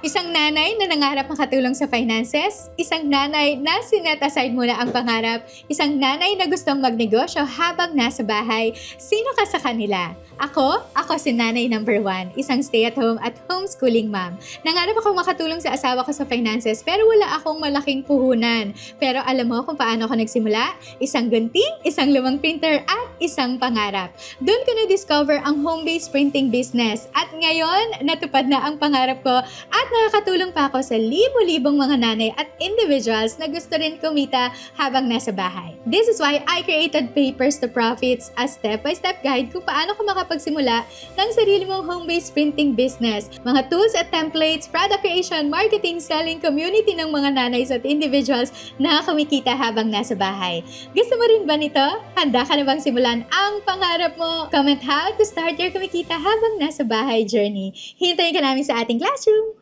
Isang nanay na nangarap makatulong sa finances, isang nanay na sinet aside muna ang pangarap, isang nanay na gustong magnegosyo habang nasa bahay. Sino ka sa kanila? Ako si nanay number 1, isang stay-at-home at homeschooling mom. Nangarap akong makatulong sa asawa ko sa finances pero wala akong malaking puhunan. Pero alam mo kung paano ako nagsimula? Isang gunting, isang lumang printer at isang pangarap. Doon ko na-discover ang home-based printing business at ngayon natupad na ang pangarap ko at nakakatulong pa ako sa libo-libong mga nanay at individuals na gusto rin kumita habang nasa bahay. This is why I created Papers to Profits, a step-by-step guide kung paano ka makapagsimula ng sarili mong home-based printing business. Mga tools at templates, product creation, marketing, selling, community ng mga nanays at individuals na kumikita habang nasa bahay. Gusto mo rin ba nito? Handa ka na bang simulan ang pangarap mo? Comment how to start your kumikita habang nasa bahay journey. Hintayin ka namin sa ating classroom!